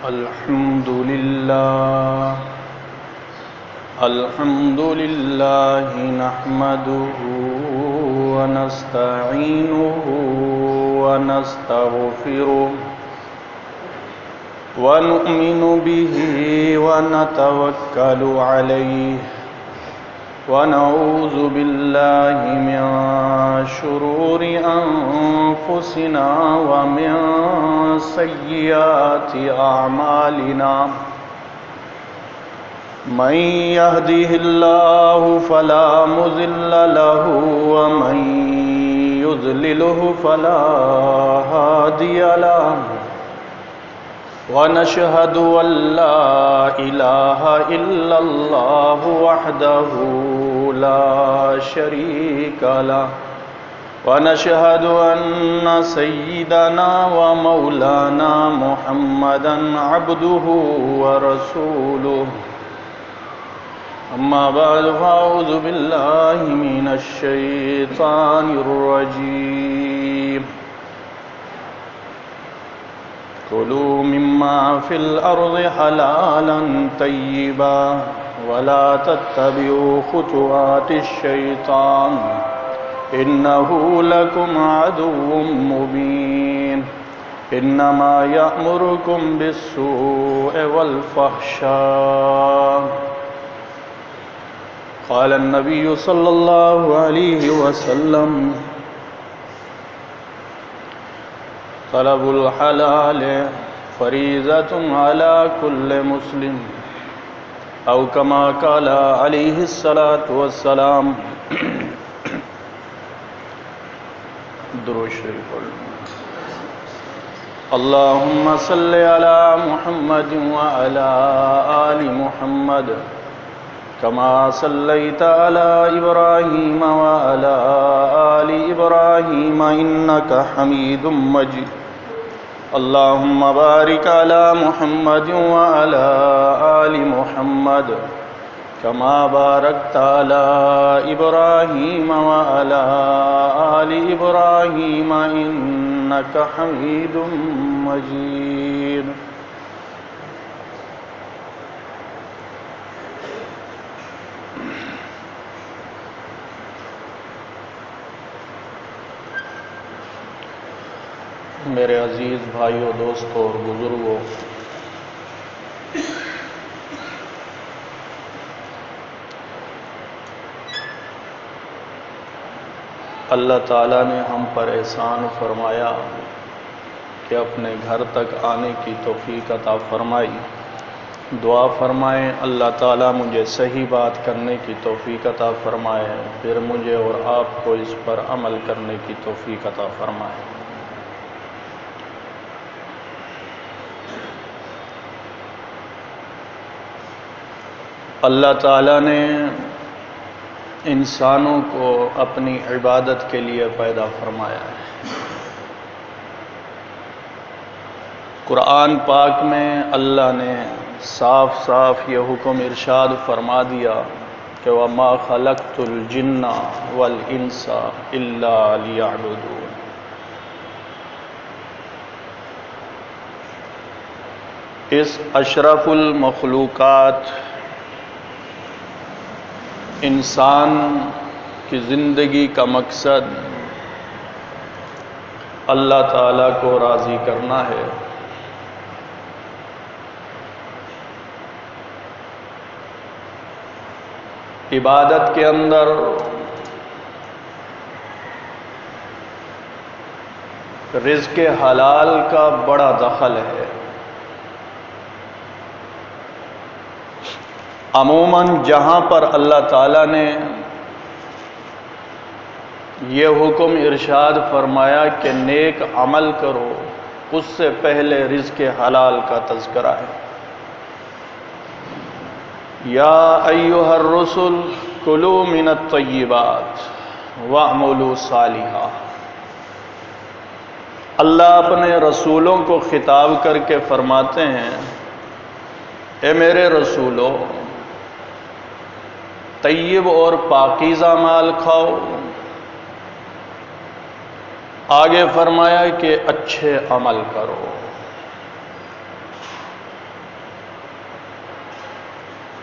الحمد لله نحمده ونستعينه ونستغفره ونؤمن به ونتوكل عليه ونعوذ بالله من شرور أنفسنا ومن سيئات أعمالنا من يهده الله فلا مضل له ومن يضلله فلا هادي له ونشهد أن لا إله إلا الله وحده لا شريك له ونشهد أن سيدنا ومولانا محمدا عبده ورسوله أما بعد فأعوذ بالله من الشيطان الرجيم كلوا مما في الأرض حلالا طيبا ولا تتبعوا خطوات الشيطان إنه لكم عدو مبين إنما يأمركم بالسوء والفحشاء قال النبي صلى الله عليه وسلم طلب الحلال فریضۃ علی کل مسلم او کما قال علیہ الصلاۃ والسلام. درود شریف پڑھ. اللہم صل علی محمد وعلی آل محمد كما صليت على إبراهيم وعلى آل إبراهيم إنك حميد مجيد. اللهم بارك على محمد وعلى آل محمد كما باركت على إبراهيم وعلى آل إبراهيم إنك حميد مجيد. میرے عزیز بھائیوں، دوستوں اور بزرگوں، اللہ تعالیٰ نے ہم پر احسان فرمایا کہ اپنے گھر تک آنے کی توفیق عطا فرمائی. دعا فرمائیں اللہ تعالیٰ مجھے صحیح بات کرنے کی توفیق عطا فرمائے، پھر مجھے اور آپ کو اس پر عمل کرنے کی توفیق عطا فرمائے. اللہ تعالیٰ نے انسانوں کو اپنی عبادت کے لیے پیدا فرمایا ہے. قرآن پاک میں اللہ نے صاف صاف یہ حکم ارشاد فرما دیا کہ وَمَا خَلَقْتُ الْجِنَّ وَالْإِنسَ إِلَّا لِيَعْبُدُونِ. اس اشرف المخلوقات انسان کی زندگی کا مقصد اللہ تعالیٰ کو راضی کرنا ہے. عبادت کے اندر رزق حلال کا بڑا دخل ہے. عموماً جہاں پر اللہ تعالیٰ نے یہ حکم ارشاد فرمایا کہ نیک عمل کرو، اس سے پہلے رزق حلال کا تذکرہ ہے. یا ایھا الرسل کلوا من الطیبات واعملوا صالحا. اللہ اپنے رسولوں کو خطاب کر کے فرماتے ہیں اے میرے رسولو، طیب اور پاکیزہ مال کھاؤ. آگے فرمایا کہ اچھے عمل کرو.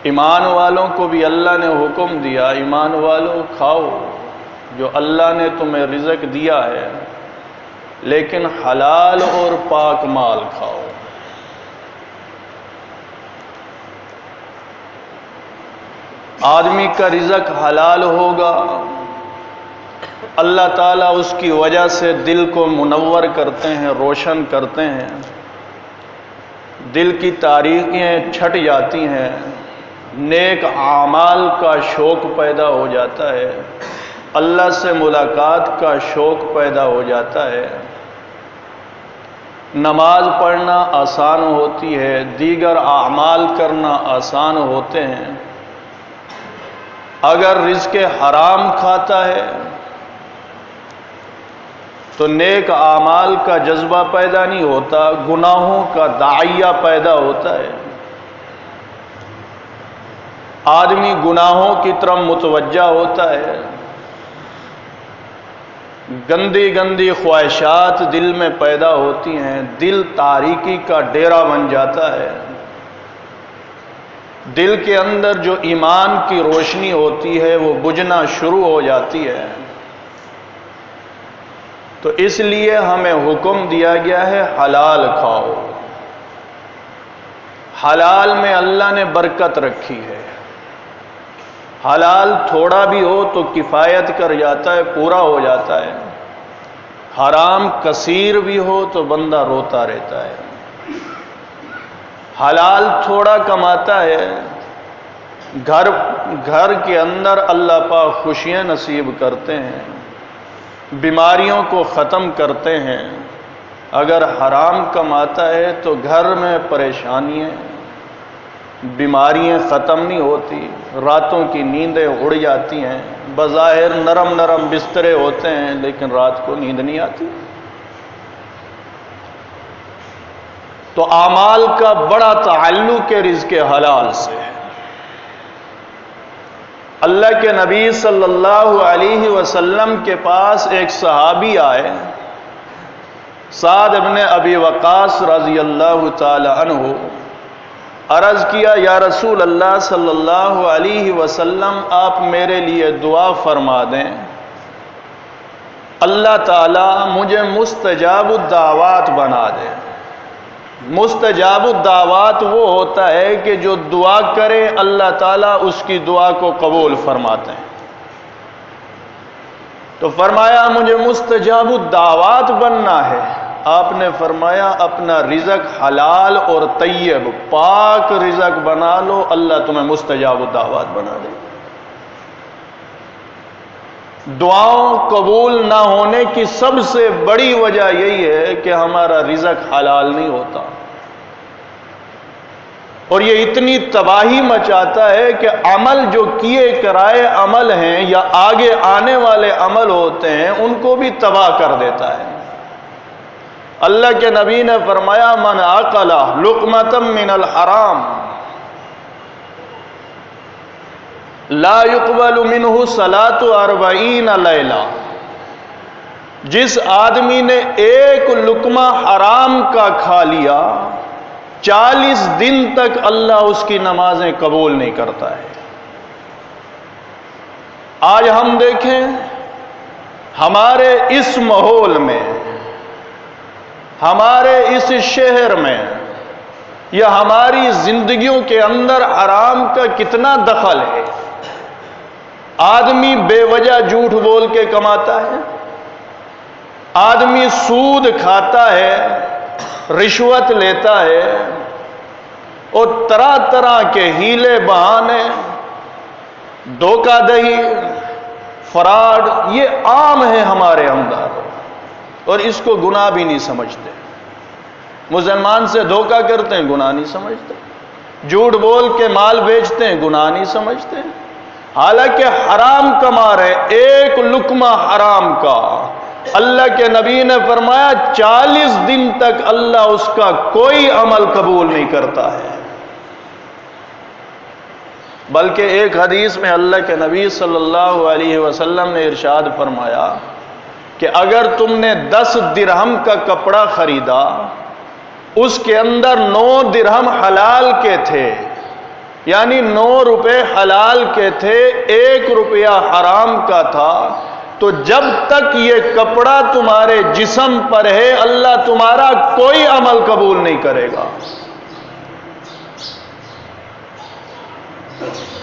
ایمان والوں کو بھی اللہ نے حکم دیا، ایمان والوں کھاؤ جو اللہ نے تمہیں رزق دیا ہے، لیکن حلال اور پاک مال کھاؤ۔ آدمی کا رزق حلال ہوگا، اللہ تعالیٰ اس کی وجہ سے دل کو منور کرتے ہیں، روشن کرتے ہیں، دل کی تاریکیاں چھٹ جاتی ہیں، نیک اعمال کا شوق پیدا ہو جاتا ہے، اللہ سے ملاقات کا شوق پیدا ہو جاتا ہے، نماز پڑھنا آسان ہوتی ہے، دیگر اعمال کرنا آسان ہوتے ہیں۔ اگر رزق حرام کھاتا ہے تو نیک اعمال کا جذبہ پیدا نہیں ہوتا، گناہوں کا داعیہ پیدا ہوتا ہے، آدمی گناہوں کی طرف متوجہ ہوتا ہے، گندی گندی خواہشات دل میں پیدا ہوتی ہیں، دل تاریکی کا ڈیرا بن جاتا ہے، دل کے اندر جو ایمان کی روشنی ہوتی ہے وہ بجھنا شروع ہو جاتی ہے۔ تو اس لیے ہمیں حکم دیا گیا ہے حلال کھاؤ۔ حلال میں اللہ نے برکت رکھی ہے، حلال تھوڑا بھی ہو تو کفایت کر جاتا ہے، پورا ہو جاتا ہے، حرام کثیر بھی ہو تو بندہ روتا رہتا ہے۔ حلال تھوڑا کماتا ہے، گھر کے اندر اللہ پاک خوشیاں نصیب کرتے ہیں، بیماریوں کو ختم کرتے ہیں۔ اگر حرام کماتا ہے تو گھر میں پریشانیاں، بیماریاں ختم نہیں ہوتی، راتوں کی نیندیں اڑ جاتی ہیں، بظاہر نرم نرم بسترے ہوتے ہیں لیکن رات کو نیند نہیں آتی۔ تو اعمال کا بڑا تعلق ہے رزق حلال سے۔ اللہ کے نبی صلی اللہ علیہ وسلم کے پاس ایک صحابی آئے، سعد بن ابی وقاص رضی اللہ تعالی عنہ، عرض کیا یا رسول اللہ صلی اللہ علیہ وسلم آپ میرے لیے دعا فرما دیں، اللہ تعالی مجھے مستجاب الدعوات بنا دے۔ مستجاب الدعوات وہ ہوتا ہے کہ جو دعا کرے اللہ تعالیٰ اس کی دعا کو قبول فرماتے ہیں۔ تو فرمایا مجھے مستجاب الدعوات بننا ہے۔ آپ نے فرمایا اپنا رزق حلال اور طیب پاک رزق بنا لو، اللہ تمہیں مستجاب الدعوات بنا دے۔ دعاؤں قبول نہ ہونے کی سب سے بڑی وجہ یہی ہے کہ ہمارا رزق حلال نہیں ہوتا، اور یہ اتنی تباہی مچاتا ہے کہ عمل جو کیے کرائے عمل ہیں یا آگے آنے والے عمل ہوتے ہیں ان کو بھی تباہ کر دیتا ہے۔ اللہ کے نبی نے فرمایا من اکل لقمۃ من الحرام لا يقبل منہ صلاۃ 40 لیلہ، جس آدمی نے ایک لقمہ حرام کا کھا لیا 40 دن تک اللہ اس کی نمازیں قبول نہیں کرتا ہے۔ آج ہم دیکھیں ہمارے اس ماحول میں، ہمارے اس شہر میں یا ہماری زندگیوں کے اندر حرام کا کتنا دخل ہے۔ آدمی بے وجہ جھوٹ بول کے کماتا ہے، آدمی سود کھاتا ہے، رشوت لیتا ہے، اور طرح طرح کے ہیلے بہانے، دھوکہ دہی، فراڈ یہ عام ہے ہمارے اندر، اور اس کو گناہ بھی نہیں سمجھتے۔ مسلمان سے دھوکہ کرتے ہیں، گناہ نہیں سمجھتے، جھوٹ بول کے مال بیچتے ہیں، گناہ نہیں سمجھتے، حالانکہ حرام کما رہے، ایک لقمہ حرام کا اللہ کے نبی نے فرمایا 40 دن تک اللہ اس کا کوئی عمل قبول نہیں کرتا ہے۔ بلکہ ایک حدیث میں اللہ کے نبی صلی اللہ علیہ وسلم نے ارشاد فرمایا کہ اگر تم نے 10 درہم کا کپڑا خریدا، اس کے اندر 9 درہم حلال کے تھے، یعنی 9 روپے حلال کے تھے، 1 روپیہ حرام کا تھا، تو جب تک یہ کپڑا تمہارے جسم پر ہے اللہ تمہارا کوئی عمل قبول نہیں کرے گا۔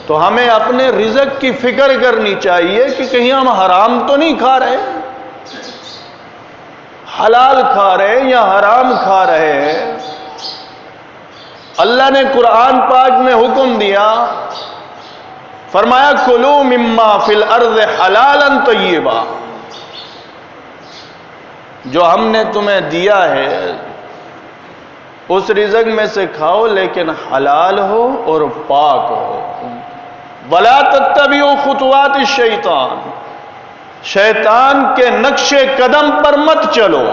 تو ہمیں اپنے رزق کی فکر کرنی چاہیے کہ کہیں ہم حرام تو نہیں کھا رہے، حلال کھا رہے ہیں یا حرام کھا رہے ہیں۔ اللہ نے قرآن پاک میں حکم دیا، فرمایا کلوا مما فی الارض حلالا طیبا، جو ہم نے تمہیں دیا ہے اس رزق میں سے کھاؤ، لیکن حلال ہو اور پاک ہو۔ ولا تتبعوا خطوات الشیطان، شیطان کے نقش قدم پر مت چلو۔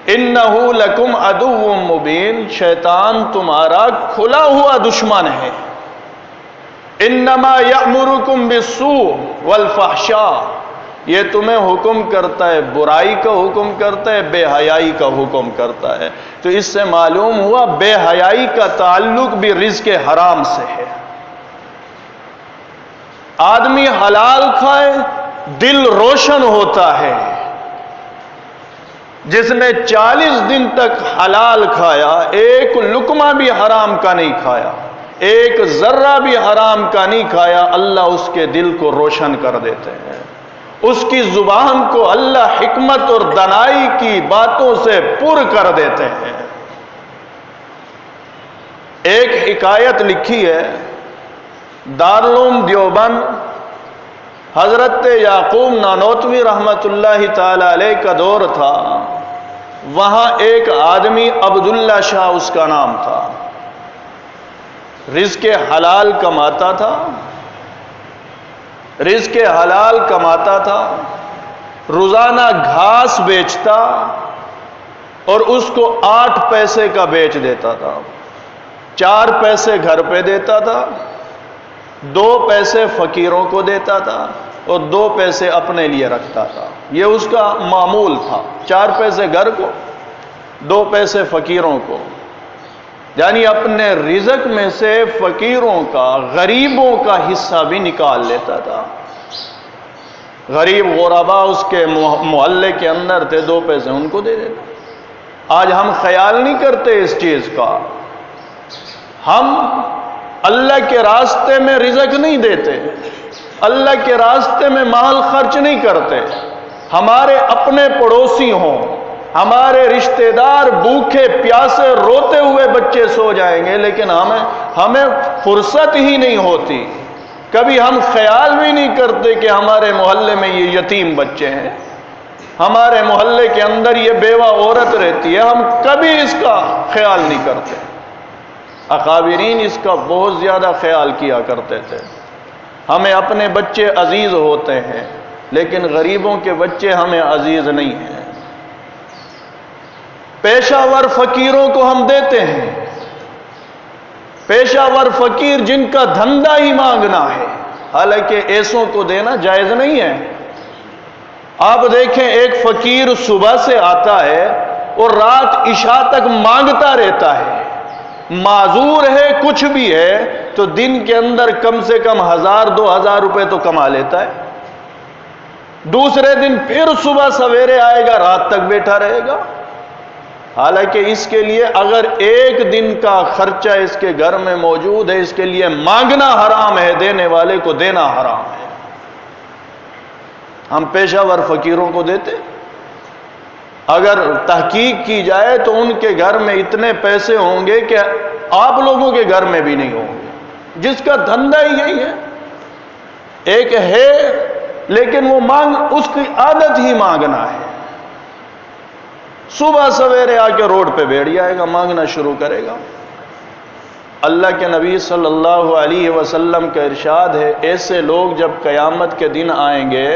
انہ لکم عدو مبین، شیطان تمہارا کھلا ہوا دشمن ہے۔ انما یأمرکم بالسوء والفحشاء، یہ تمہیں حکم کرتا ہے، برائی کا حکم کرتا ہے، بے حیائی کا حکم کرتا ہے۔ تو اس سے معلوم ہوا بے حیائی کا تعلق بھی رزق حرام سے ہے۔ آدمی حلال کھائے دل روشن ہوتا ہے، جس نے 40 دن تک حلال کھایا، ایک لقمہ بھی حرام کا نہیں کھایا، ایک ذرہ بھی حرام کا نہیں کھایا، اللہ اس کے دل کو روشن کر دیتے ہیں، اس کی زبان کو اللہ حکمت اور دانائی کی باتوں سے پر کر دیتے ہیں۔ ایک حکایت لکھی ہے، دارالعلوم دیوبند حضرت یعقوب نانوتوی رحمت اللہ تعالی علیہ کا دور تھا، وہاں ایک آدمی عبداللہ شاہ اس کا نام تھا، رزق حلال کماتا تھا، رزق حلال کماتا تھا، روزانہ گھاس بیچتا اور اس کو 8 پیسے کا بیچ دیتا تھا، 4 پیسے گھر پہ دیتا تھا، 2 پیسے فقیروں کو دیتا تھا اور 2 پیسے اپنے لیے رکھتا تھا۔ یہ اس کا معمول تھا، 4 پیسے گھر کو، 2 پیسے فقیروں کو، یعنی اپنے رزق میں سے فقیروں کا، غریبوں کا حصہ بھی نکال لیتا تھا۔ غریب غربا اس کے محلے کے اندر تھے، 2 پیسے ان کو دے دیتا۔ آج ہم خیال نہیں کرتے اس چیز کا، ہم اللہ کے راستے میں رزق نہیں دیتے، اللہ کے راستے میں مال خرچ نہیں کرتے۔ ہمارے اپنے پڑوسی ہوں، ہمارے رشتہ دار بھوکے پیاسے روتے ہوئے بچے سو جائیں گے، لیکن ہمیں فرصت ہی نہیں ہوتی، کبھی ہم خیال بھی نہیں کرتے کہ ہمارے محلے میں یہ یتیم بچے ہیں، ہمارے محلے کے اندر یہ بیوہ عورت رہتی ہے، ہم کبھی اس کا خیال نہیں کرتے۔ اکابرین اس کا بہت زیادہ خیال کیا کرتے تھے۔ ہمیں اپنے بچے عزیز ہوتے ہیں، لیکن غریبوں کے بچے ہمیں عزیز نہیں ہیں۔ پیشہ ور فقیروں کو ہم دیتے ہیں، پیشہ ور فقیر جن کا دھندا ہی مانگنا ہے، حالانکہ ایسوں کو دینا جائز نہیں ہے۔ آپ دیکھیں ایک فقیر صبح سے آتا ہے اور رات عشاء تک مانگتا رہتا ہے، معذور ہے کچھ بھی ہے تو دن کے اندر کم سے کم 1000-2000 روپے تو کما لیتا ہے، دوسرے دن پھر صبح سویرے آئے گا، رات تک بیٹھا رہے گا، حالانکہ اس کے لیے اگر 1 دن کا خرچہ اس کے گھر میں موجود ہے، اس کے لیے مانگنا حرام ہے، دینے والے کو دینا حرام ہے۔ ہم پیشہ ور فقیروں کو دیتے، اگر تحقیق کی جائے تو ان کے گھر میں اتنے پیسے ہوں گے کہ آپ لوگوں کے گھر میں بھی نہیں ہوں گے، جس کا دھندا ہی یہی ہے۔ ایک ہے لیکن وہ اس کی عادت ہی مانگنا ہے، صبح سویرے آ کے روڈ پہ بیٹھ جائے گا، مانگنا شروع کرے گا۔ اللہ کے نبی صلی اللہ علیہ وسلم کا ارشاد ہے، ایسے لوگ جب قیامت کے دن آئیں گے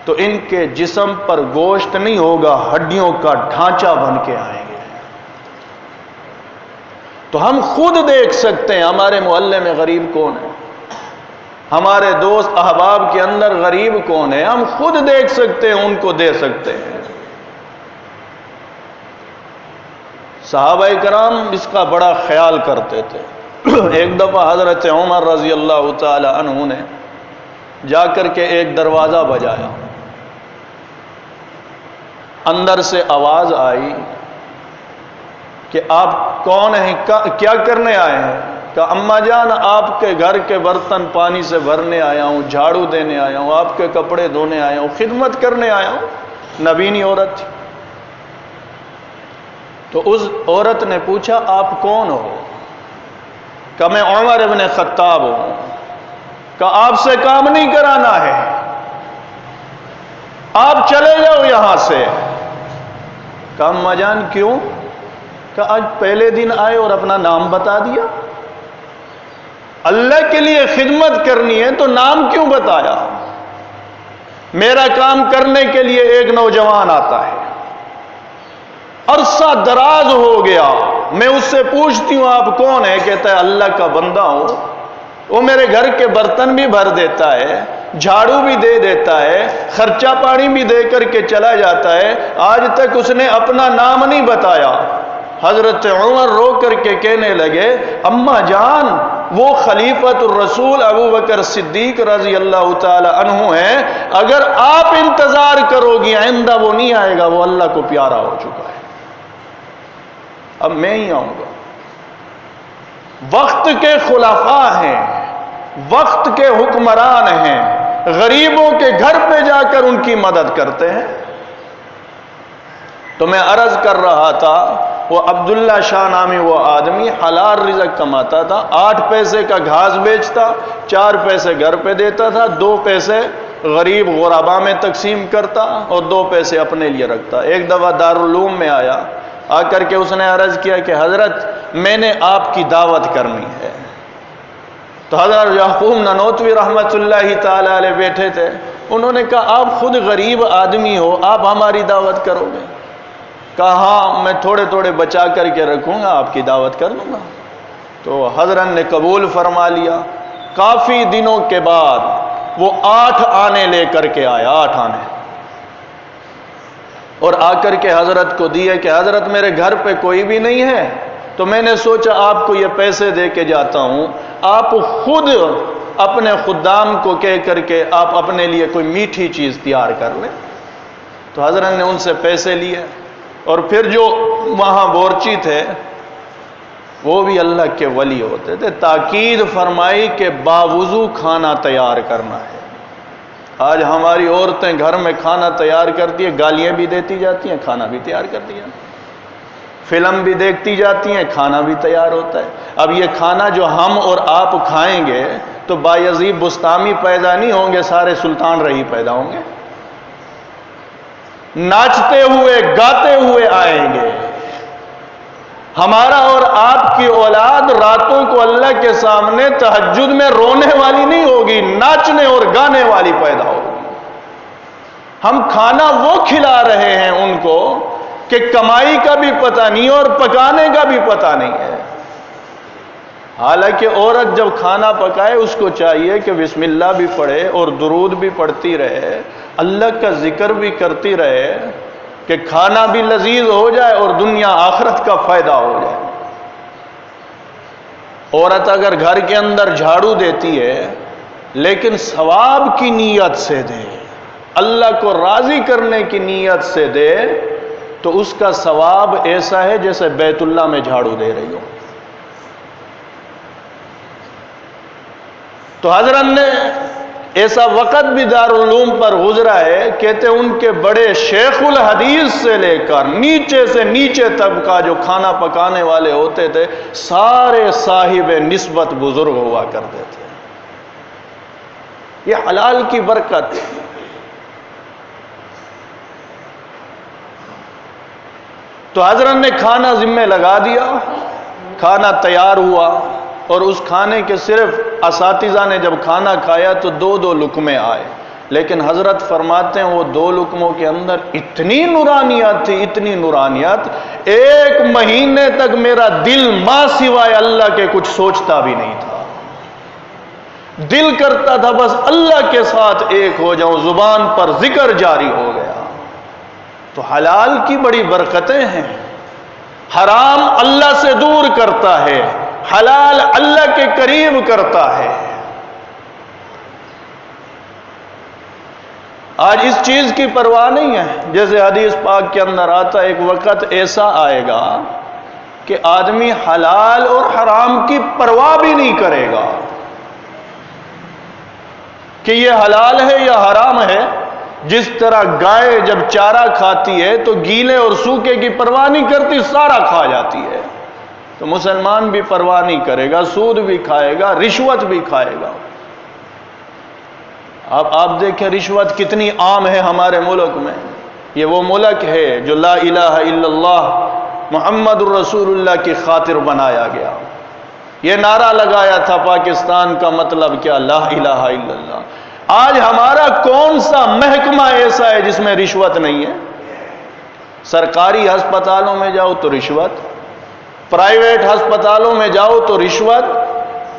تو ان کے جسم پر گوشت نہیں ہوگا، ہڈیوں کا ڈھانچہ بن کے آئیں گے۔ تو ہم خود دیکھ سکتے ہیں ہمارے محلے میں غریب کون ہے، ہمارے دوست احباب کے اندر غریب کون ہے، ہم خود دیکھ سکتے ہیں، ان کو دے سکتے ہیں۔ صحابہ کرام اس کا بڑا خیال کرتے تھے، ایک دفعہ حضرت عمر رضی اللہ تعالی عنہ نے جا کر کے ایک دروازہ بجایا، اندر سے آواز آئی کہ آپ کون ہیں، کیا کرنے آئے ہیں؟ کہا اماں جان آپ کے گھر کے برتن پانی سے بھرنے آیا ہوں، جھاڑو دینے آیا ہوں، آپ کے کپڑے دھونے آیا ہوں، خدمت کرنے آیا ہوں۔ نبینی عورت تھی۔ تو اس عورت نے پوچھا آپ کون ہو؟ کہ میں عمر ابن خطاب ہوں۔ کہ آپ سے کام نہیں کرانا ہے، آپ چلے جاؤ یہاں سے۔ کہ اماں جان کیوں؟ کہ آج پہلے دن آئے اور اپنا نام بتا دیا۔ اللہ کے لیے خدمت کرنی ہے تو نام کیوں بتایا؟ میرا کام کرنے کے لیے ایک نوجوان آتا ہے، عرصہ دراز ہو گیا، میں اس سے پوچھتی ہوں آپ کون ہے؟ کہتا ہے اللہ کا بندہ ہوں۔ وہ میرے گھر کے برتن بھی بھر دیتا ہے، جھاڑو بھی دے دیتا ہے، خرچہ پانی بھی دے کر کے چلا جاتا ہے، آج تک اس نے اپنا نام نہیں بتایا۔ حضرت عمر رو کر کے کہنے لگے اماں جان وہ خلیفۃ الرسول ابو بکر صدیق رضی اللہ تعالی عنہ ہیں، اگر آپ انتظار کرو گی آئندہ وہ نہیں آئے گا، وہ اللہ کو پیارا ہو چکا ہے، اب میں ہی آؤں گا۔ وقت کے خلفاء ہیں، وقت کے حکمران ہیں، غریبوں کے گھر پہ جا کر ان کی مدد کرتے ہیں۔ تو میں عرض کر رہا تھا وہ عبداللہ شاہ نامی وہ آدمی حلال رزق کماتا تھا، 8 پیسے کا گھاس بیچتا، 4 پیسے گھر پہ دیتا تھا، 2 پیسے غریب غربا میں تقسیم کرتا اور 2 پیسے اپنے لیے رکھتا۔ ایک دفعہ دارالعلوم میں آیا، آ کر کے اس نے عرض کیا کہ حضرت میں نے آپ کی دعوت کرنی ہے۔ تو حضرت یعقوب ننوتوی رحمت اللہ تعالی علیہ بیٹھے تھے، انہوں نے کہا آپ خود غریب آدمی ہو، آپ ہماری دعوت کرو گے؟ کہا ہاں میں تھوڑے تھوڑے بچا کر کے رکھوں گا، آپ کی دعوت کر لوں گا۔ تو حضرت نے قبول فرما لیا۔ کافی دنوں کے بعد وہ 8 آنے لے کر کے آیا، 8 آنے، اور آ کر کے حضرت کو دیے کہ حضرت میرے گھر پہ کوئی بھی نہیں ہے، تو میں نے سوچا آپ کو یہ پیسے دے کے جاتا ہوں، آپ خود اپنے خدام کو کہہ کر کے آپ اپنے لیے کوئی میٹھی چیز تیار کر لیں۔ تو حضرت نے ان سے پیسے لیے، اور پھر جو وہاں بورچی تھے وہ بھی اللہ کے ولی ہوتے تھے، تاکید فرمائی کہ باوضو کھانا تیار کرنا ہے۔ آج ہماری عورتیں گھر میں کھانا تیار کرتی ہیں، گالیاں بھی دیتی جاتی ہیں، کھانا بھی تیار کرتی ہیں، فلم بھی دیکھتی جاتی ہیں، کھانا بھی تیار ہوتا ہے۔ اب یہ کھانا جو ہم اور آپ کھائیں گے تو بایزید بستامی پیدا نہیں ہوں گے، سارے سلطان رہی پیدا ہوں گے، ناچتے ہوئے گاتے ہوئے آئیں گے۔ ہمارا اور آپ کی اولاد راتوں کو اللہ کے سامنے تہجد میں رونے والی نہیں ہوگی، ناچنے اور گانے والی پیدا ہوگی۔ ہم کھانا وہ کھلا رہے ہیں ان کو کہ کمائی کا بھی پتہ نہیں اور پکانے کا بھی پتہ نہیں ہے۔ حالانکہ عورت جب کھانا پکائے اس کو چاہیے کہ بسم اللہ بھی پڑھے اور درود بھی پڑھتی رہے، اللہ کا ذکر بھی کرتی رہے، کہ کھانا بھی لذیذ ہو جائے اور دنیا آخرت کا فائدہ ہو جائے۔ عورت اگر گھر کے اندر جھاڑو دیتی ہے لیکن ثواب کی نیت سے دے، اللہ کو راضی کرنے کی نیت سے دے، تو اس کا ثواب ایسا ہے جیسے بیت اللہ میں جھاڑو دے رہی ہو۔ تو حضرت نے ایسا وقت بھی دارالعلوم پر گزرا ہے، کہتے ان کے بڑے شیخ الحدیث سے لے کر نیچے سے نیچے طبقہ جو کھانا پکانے والے ہوتے تھے، سارے صاحب نسبت بزرگ ہوا کرتے تھے۔ یہ حلال کی برکت۔ تو حضرت نے کھانا ذمہ لگا دیا، کھانا تیار ہوا، اور اس کھانے کے صرف اساتذہ نے جب کھانا کھایا تو 2 لقمے آئے، لیکن حضرت فرماتے ہیں وہ 2 لقموں کے اندر اتنی نورانیت تھی، اتنی نورانیت، 1 مہینے تک میرا دل ماں سوائے اللہ کے کچھ سوچتا بھی نہیں تھا۔ دل کرتا تھا بس اللہ کے ساتھ ایک ہو جاؤں، زبان پر ذکر جاری ہو گیا۔ تو حلال کی بڑی برکتیں ہیں۔ حرام اللہ سے دور کرتا ہے، حلال اللہ کے قریب کرتا ہے۔ آج اس چیز کی پرواہ نہیں ہے، جیسے حدیث پاک کے اندر آتا ہے، ایک وقت ایسا آئے گا کہ آدمی حلال اور حرام کی پرواہ بھی نہیں کرے گا کہ یہ حلال ہے یا حرام ہے۔ جس طرح گائے جب چارہ کھاتی ہے تو گیلے اور سوکھے کی پرواہ نہیں کرتی، سارا کھا جاتی ہے، تو مسلمان بھی پرواہ نہیں کرے گا، سود بھی کھائے گا، رشوت بھی کھائے گا۔ اب آپ دیکھیں رشوت کتنی عام ہے ہمارے ملک میں۔ یہ وہ ملک ہے جو لا الہ الا اللہ محمد الرسول اللہ کی خاطر بنایا گیا۔ یہ نعرہ لگایا تھا پاکستان کا مطلب کیا؟ لا الہ الا اللہ۔ آج ہمارا کون سا محکمہ ایسا ہے جس میں رشوت نہیں ہے؟ سرکاری ہسپتالوں میں جاؤ تو رشوت، پرائیویٹ ہسپتالوں میں جاؤ تو رشوت،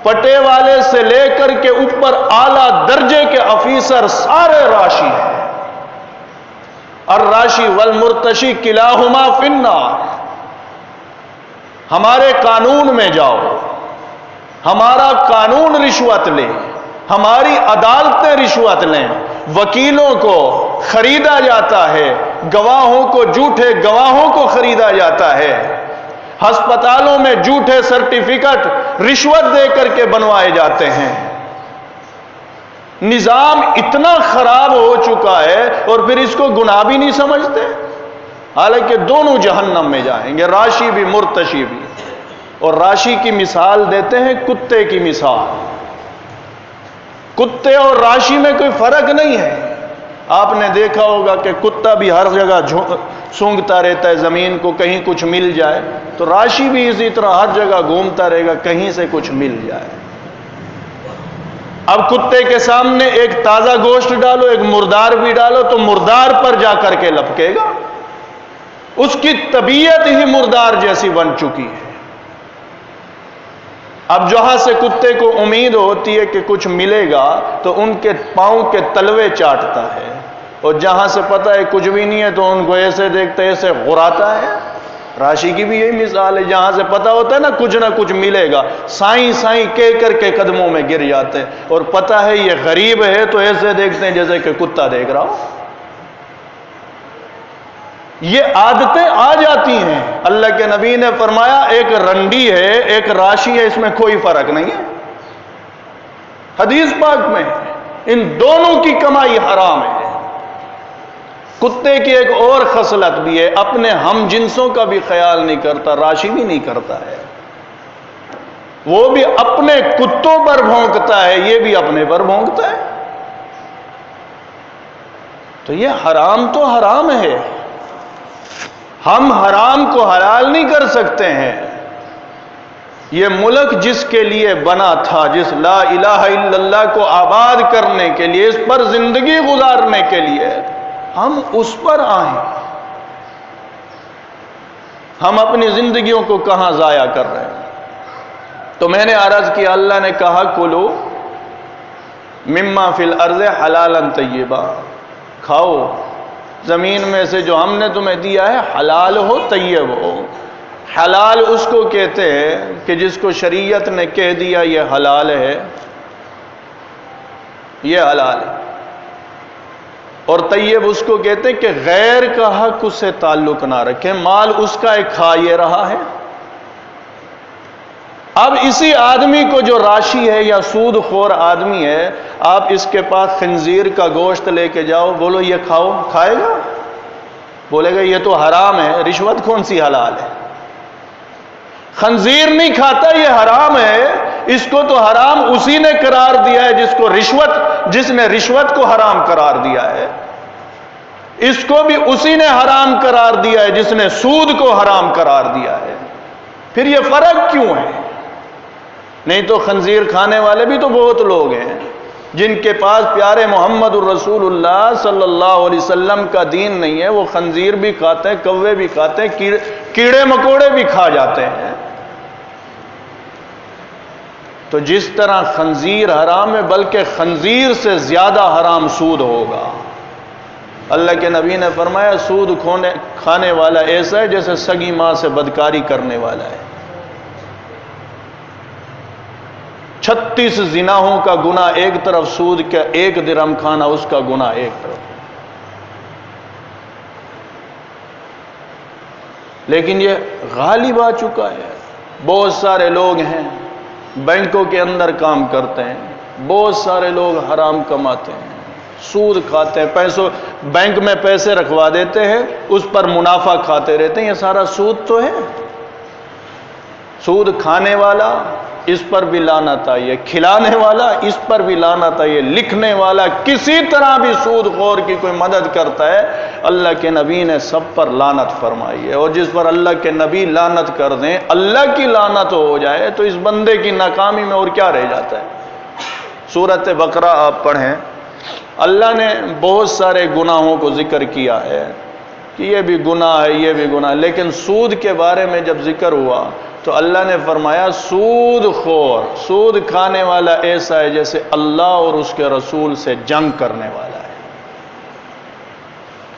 پٹے والے سے لے کر کے اوپر اعلیٰ درجے کے افیسر سارے راشی ہیں۔ الراشی والمرتشی کلاہما فی النار۔ ہمارے قانون میں جاؤ، ہمارا قانون رشوت لے، ہماری عدالتیں رشوت لیں، وکیلوں کو خریدا جاتا ہے، گواہوں کو، جھوٹے گواہوں کو خریدا جاتا ہے، ہسپتالوں میں جھوٹے سرٹیفکیٹ رشوت دے کر کے بنوائے جاتے ہیں۔ نظام اتنا خراب ہو چکا ہے اور پھر اس کو گناہ بھی نہیں سمجھتے، حالانکہ دونوں جہنم میں جائیں گے، راشی بھی مرتشی بھی۔ اور راشی کی مثال دیتے ہیں کتے کی مثال۔ کتے اور راشی میں کوئی فرق نہیں ہے۔ آپ نے دیکھا ہوگا کہ کتا بھی ہر جگہ سونگتا رہتا ہے زمین کو، کہیں کچھ مل جائے، تو راشی بھی اسی طرح ہر جگہ گھومتا رہے گا کہیں سے کچھ مل جائے۔ اب کتے کے سامنے ایک تازہ گوشت ڈالو، ایک مردار بھی ڈالو تو مردار پر جا کر کے لپکے گا، اس کی طبیعت ہی مردار جیسی بن چکی ہے۔ اب جہاں سے کتے کو امید ہوتی ہے کہ کچھ ملے گا تو ان کے پاؤں کے تلوے چاٹتا ہے، اور جہاں سے پتہ ہے کچھ بھی نہیں ہے تو ان کو ایسے دیکھتا ہے، ایسے غراتا ہے۔ راشی کی بھی یہی مثال ہے، جہاں سے پتہ ہوتا ہے نا کچھ ملے گا، سائیں سائیں کہہ کر کے قدموں میں گر جاتے ہیں، اور پتہ ہے یہ غریب ہے تو ایسے دیکھتے ہیں جیسے کہ کتا دیکھ رہا ہو۔ یہ عادتیں آ جاتی ہیں۔ اللہ کے نبی نے فرمایا ایک رنڈی ہے ایک راشی ہے، اس میں کوئی فرق نہیں ہے، حدیث پاک میں ان دونوں کی کمائی حرام ہے۔ کتے کی ایک اور خصلت بھی ہے، اپنے ہم جنسوں کا بھی خیال نہیں کرتا، راشی بھی نہیں کرتا ہے، وہ بھی اپنے کتوں پر بھونکتا ہے، یہ بھی اپنے پر بھونکتا ہے۔ تو یہ حرام تو حرام ہے، ہم حرام کو حلال نہیں کر سکتے ہیں۔ یہ ملک جس کے لیے بنا تھا، جس لا الہ الا اللہ کو آباد کرنے کے لیے، اس پر زندگی گزارنے کے لیے، ہم اس پر آئیں، ہم اپنی زندگیوں کو کہاں ضائع کر رہے ہیں؟ تو میں نے عرض کیا، اللہ نے کہا کلو مما فی الارض حلالا طیبا، کھاؤ زمین میں سے جو ہم نے تمہیں دیا ہے، حلال ہو طیب ہو۔ حلال اس کو کہتے ہیں کہ جس کو شریعت نے کہہ دیا یہ حلال ہے، یہ حلال ہے، اور طیب اس کو کہتے ہیں کہ غیر کا حق اس سے تعلق نہ رکھے، مال اس کا ایک کھا یہ رہا ہے۔ اب اسی آدمی کو جو راشی ہے یا سود خور آدمی ہے، آپ اس کے پاس خنزیر کا گوشت لے کے جاؤ، بولو یہ کھاؤ، کھائے گا؟ بولے گا یہ تو حرام ہے۔ رشوت کون سی حلال ہے؟ خنزیر نہیں کھاتا، یہ حرام ہے، اس کو تو حرام اسی نے قرار دیا ہے جس نے رشوت کو حرام قرار دیا ہے، اس کو بھی اسی نے حرام قرار دیا ہے جس نے سود کو حرام قرار دیا ہے۔ پھر یہ فرق کیوں ہے؟ نہیں تو خنزیر کھانے والے بھی تو بہت لوگ ہیں جن کے پاس پیارے محمد الرسول اللہ صلی اللہ علیہ وسلم کا دین نہیں ہے، وہ خنزیر بھی کھاتے ہیں، کوے بھی کھاتے ہیں، کیڑے مکوڑے بھی کھا جاتے ہیں۔ تو جس طرح خنزیر حرام ہے، بلکہ خنزیر سے زیادہ حرام سود ہوگا۔ اللہ کے نبی نے فرمایا سود کھانے والا ایسا ہے جیسے سگی ماں سے بدکاری کرنے والا ہے۔ 36 زناہوں کا گناہ ایک طرف، سود کا 1 درہم کھانا اس کا گناہ ایک طرف. لیکن یہ غالب آ چکا ہے. بہت سارے لوگ ہیں بینکوں کے اندر کام کرتے ہیں، بہت سارے لوگ حرام کماتے ہیں، سود کھاتے ہیں، پیسوں بینک میں پیسے رکھوا دیتے ہیں، اس پر منافع کھاتے رہتے ہیں. یہ سارا سود تو ہے. سود کھانے والا اس پر بھی لعنت آئی ہے، کھلانے والا اس پر بھی لعنت آئی ہے، لکھنے والا کسی طرح بھی سود خور کی کوئی مدد کرتا ہے، اللہ کے نبی نے سب پر لعنت فرمائی ہے. اور جس پر اللہ کے نبی لعنت کر دیں، اللہ کی لعنت ہو جائے، تو اس بندے کی ناکامی میں اور کیا رہ جاتا ہے. سورۃ بقرہ آپ پڑھیں، اللہ نے بہت سارے گناہوں کو ذکر کیا ہے کہ یہ بھی گناہ ہے، یہ بھی گناہ ہے، لیکن سود کے بارے میں جب ذکر ہوا تو اللہ نے فرمایا سود خور، سود کھانے والا ایسا ہے جیسے اللہ اور اس کے رسول سے جنگ کرنے والا ہے.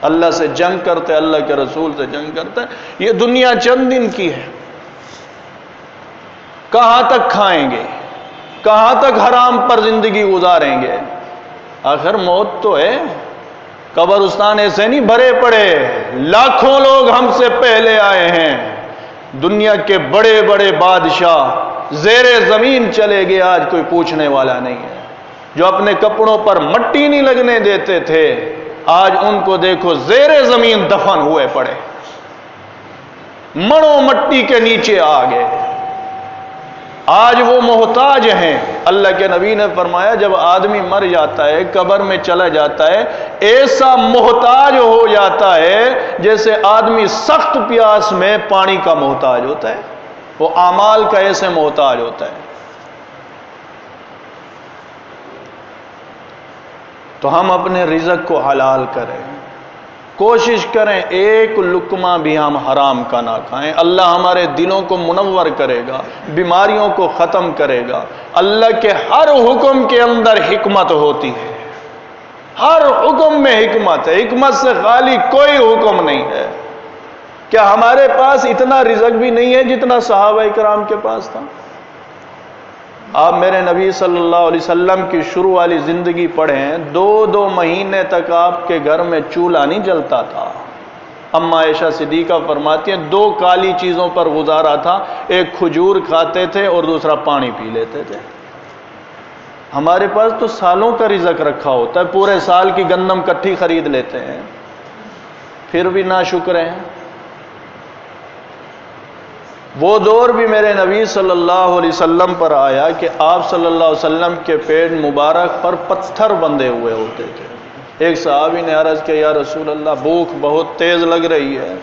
اللہ سے جنگ کرتے، اللہ کے رسول سے جنگ کرتا ہے. یہ دنیا چند دن کی ہے، کہاں تک کھائیں گے، کہاں تک حرام پر زندگی گزاریں گے. آخر موت تو ہے. قبرستان ایسے نہیں بھرے پڑے، لاکھوں لوگ ہم سے پہلے آئے ہیں. دنیا کے بڑے بڑے بادشاہ زیر زمین چلے گئے، آج کوئی پوچھنے والا نہیں ہے. جو اپنے کپڑوں پر مٹی نہیں لگنے دیتے تھے، آج ان کو دیکھو زیر زمین دفن ہوئے پڑے، مڑوں مٹی کے نیچے آ گئے. آج وہ محتاج ہیں. اللہ کے نبی نے فرمایا جب آدمی مر جاتا ہے، قبر میں چلا جاتا ہے، ایسا محتاج ہو جاتا ہے جیسے آدمی سخت پیاس میں پانی کا محتاج ہوتا ہے. وہ اعمال کا ایسے محتاج ہوتا ہے. تو ہم اپنے رزق کو حلال کریں، کوشش کریں ایک لقمہ بھی ہم حرام کا نہ کھائیں. اللہ ہمارے دلوں کو منور کرے گا، بیماریوں کو ختم کرے گا. اللہ کے ہر حکم کے اندر حکمت ہوتی ہے، ہر حکم میں حکمت ہے. حکمت سے خالی کوئی حکم نہیں ہے. کیا ہمارے پاس اتنا رزق بھی نہیں ہے جتنا صحابہ کرام کے پاس تھا؟ آپ میرے نبی صلی اللہ علیہ وسلم کی شروع والی زندگی پڑھیں، 2 مہینے تک آپ کے گھر میں چولہا نہیں جلتا تھا. اما عائشہ صدیقہ فرماتی ہیں 2 کالی چیزوں پر گزارا تھا، ایک کھجور کھاتے تھے اور دوسرا پانی پی لیتے تھے. ہمارے پاس تو سالوں کا رزق رکھا ہوتا ہے، پورے سال کی گندم کٹھی خرید لیتے ہیں، پھر بھی ناشکر ہیں. وہ دور بھی میرے نبی صلی اللہ علیہ وسلم پر آیا کہ آپ صلی اللہ علیہ وسلم کے پیٹ مبارک پر پتھر بندھے ہوئے ہوتے تھے. ایک صحابی نے عرض کیا یا رسول اللہ بھوک بہت تیز لگ رہی ہے،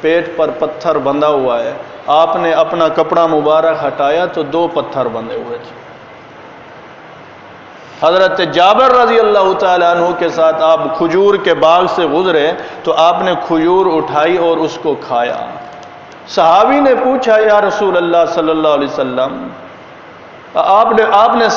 پیٹ پر پتھر بندھا ہوا ہے. آپ نے اپنا کپڑا مبارک ہٹایا تو 2 پتھر بندھے ہوئے تھے. حضرت جابر رضی اللہ تعالیٰ عنہ کے ساتھ آپ کھجور کے باغ سے گزرے تو آپ نے کھجور اٹھائی اور اس کو کھایا. صحابی نے پوچھا یا رسول اللہ صلی اللہ علیہ وسلم، آپ نے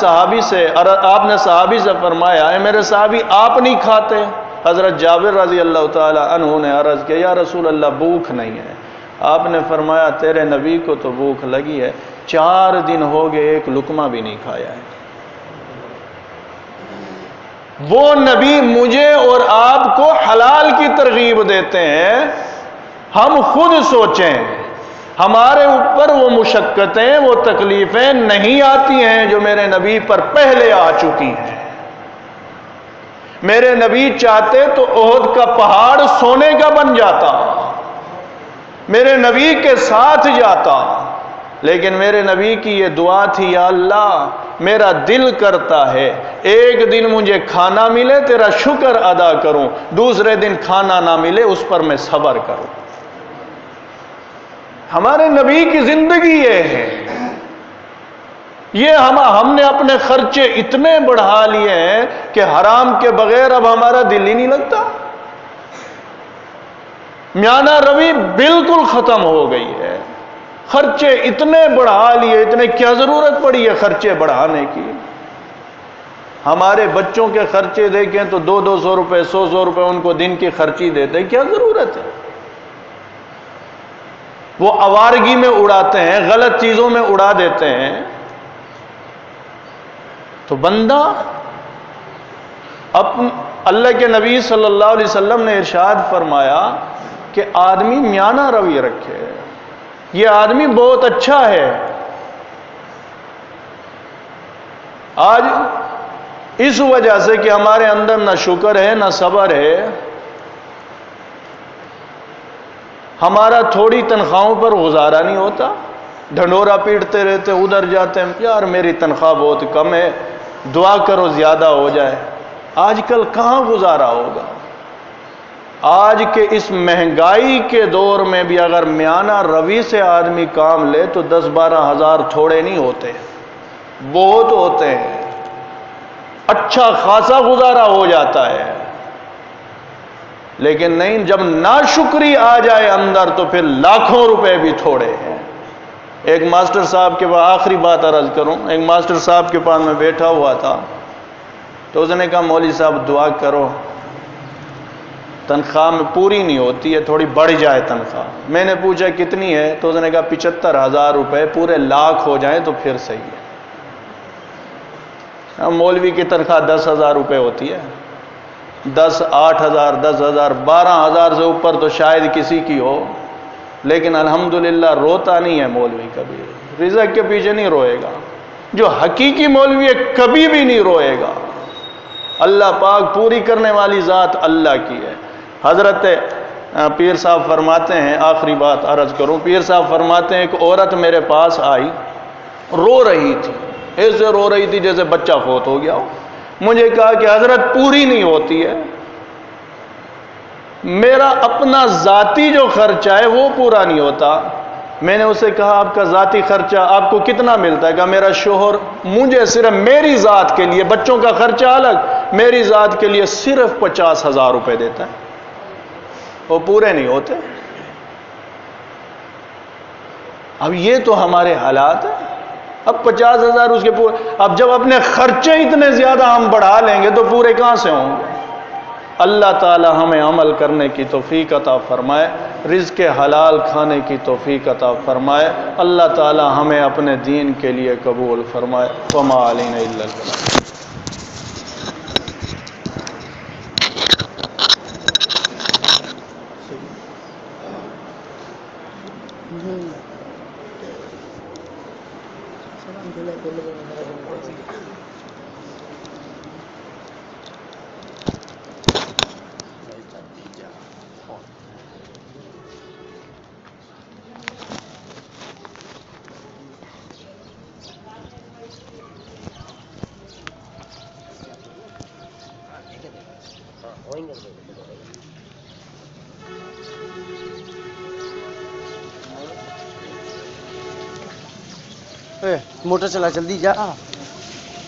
صحابی سے فرمایا اے میرے صحابی آپ نہیں کھاتے؟ حضرت جابر رضی اللہ تعالی عنہ نے عرض کیا یا رسول اللہ بھوک نہیں ہے. آپ نے فرمایا تیرے نبی کو تو بھوک لگی ہے، 4 دن ہو گئے ایک لقمہ بھی نہیں کھایا ہے. وہ نبی مجھے اور آپ کو حلال کی ترغیب دیتے ہیں. ہم خود سوچیں، ہمارے اوپر وہ مشقتیں وہ تکلیفیں نہیں آتی ہیں جو میرے نبی پر پہلے آ چکی ہیں. میرے نبی چاہتے تو احد کا پہاڑ سونے کا بن جاتا، میرے نبی کے ساتھ جاتا. لیکن میرے نبی کی یہ دعا تھی یا اللہ میرا دل کرتا ہے ایک دن مجھے کھانا ملے تیرا شکر ادا کروں، دوسرے دن کھانا نہ ملے اس پر میں صبر کروں. ہمارے نبی کی زندگی یہ ہے. یہ ہم نے اپنے خرچے اتنے بڑھا لیے ہیں کہ حرام کے بغیر اب ہمارا دل ہی نہیں لگتا. میانہ روی بالکل ختم ہو گئی ہے. خرچے اتنے بڑھا لیے، اتنے کیا ضرورت پڑی ہے خرچے بڑھانے کی؟ ہمارے بچوں کے خرچے دیکھیں تو 200 روپے 100 روپے ان کو دن کی خرچی دیتے، کیا ضرورت ہے؟ وہ آوارگی میں اڑاتے ہیں، غلط چیزوں میں اڑا دیتے ہیں. تو بندہ اللہ کے نبی صلی اللہ علیہ وسلم نے ارشاد فرمایا کہ آدمی میانہ روی رکھے، یہ آدمی بہت اچھا ہے۔ آج اس وجہ سے کہ ہمارے اندر نہ شکر ہے نہ صبر ہے، ہمارا تھوڑی تنخواہوں پر گزارا نہیں ہوتا، ڈھنڈورا پیٹتے رہتے، ادھر جاتے ہیں، یار میری تنخواہ بہت کم ہے، دعا کرو زیادہ ہو جائے۔ آج کل کہاں گزارا ہوگا؟ آج کے اس مہنگائی کے دور میں بھی اگر میانہ روی سے آدمی کام لے تو 10-12 ہزار تھوڑے نہیں ہوتے، بہت ہوتے ہیں، اچھا خاصا گزارا ہو جاتا ہے۔ لیکن نہیں، جب ناشکری آ جائے اندر تو پھر لاکھوں روپے بھی تھوڑے ہیں۔ ایک ماسٹر صاحب کے پاس، آخری بات عرض کروں، ایک ماسٹر صاحب کے پاس میں بیٹھا ہوا تھا تو اس نے کہا مولوی صاحب دعا کرو، تنخواہ میں پوری نہیں ہوتی ہے، تھوڑی بڑھ جائے تنخواہ۔ میں نے پوچھا کتنی ہے تو اس نے کہا 75,000 روپے، پورے لاکھ ہو جائیں تو پھر صحیح ہے۔ مولوی کی تنخواہ 10,000 روپے ہوتی ہے، 10، 8,000، 10,000، 12,000 سے اوپر تو شاید کسی کی ہو، لیکن الحمدللہ روتا نہیں ہے مولوی کبھی، رزق کے پیچھے نہیں روئے گا۔ جو حقیقی مولوی ہے کبھی بھی نہیں روئے گا۔ اللہ پاک پوری کرنے والی ذات اللہ کی ہے۔ حضرت پیر صاحب فرماتے ہیں، آخری بات عرض کروں، پیر صاحب فرماتے ہیں ایک عورت میرے پاس آئی، رو رہی تھی، ایسے رو رہی تھی جیسے بچہ فوت ہو گیا ہو۔ مجھے کہا کہ حضرت پوری نہیں ہوتی ہے، میرا اپنا ذاتی جو خرچہ ہے وہ پورا نہیں ہوتا۔ میں نے اسے کہا آپ کا ذاتی خرچہ آپ کو کتنا ملتا ہے؟ کہا میرا شوہر مجھے صرف میری ذات کے لیے، بچوں کا خرچہ الگ، میری ذات کے لیے صرف 50,000 روپے دیتا ہے، وہ پورے نہیں ہوتے۔ اب یہ تو ہمارے حالات ہیں، اب 50,000 اس کے پورے، اب جب اپنے خرچے اتنے زیادہ ہم بڑھا لیں گے تو پورے کہاں سے ہوں گے؟ اللہ تعالی ہمیں عمل کرنے کی توفیق عطا فرمائے، رزق حلال کھانے کی توفیق عطا فرمائے، اللہ تعالی ہمیں اپنے دین کے لیے قبول فرمائے۔ وما علینا الا البلاغ۔ موٹر چلا، جلدی جا،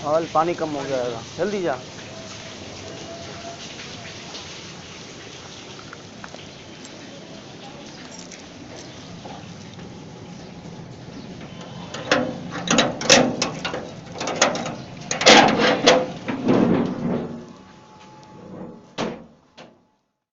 اور پانی کم ہو جائے گا، جلدی جا۔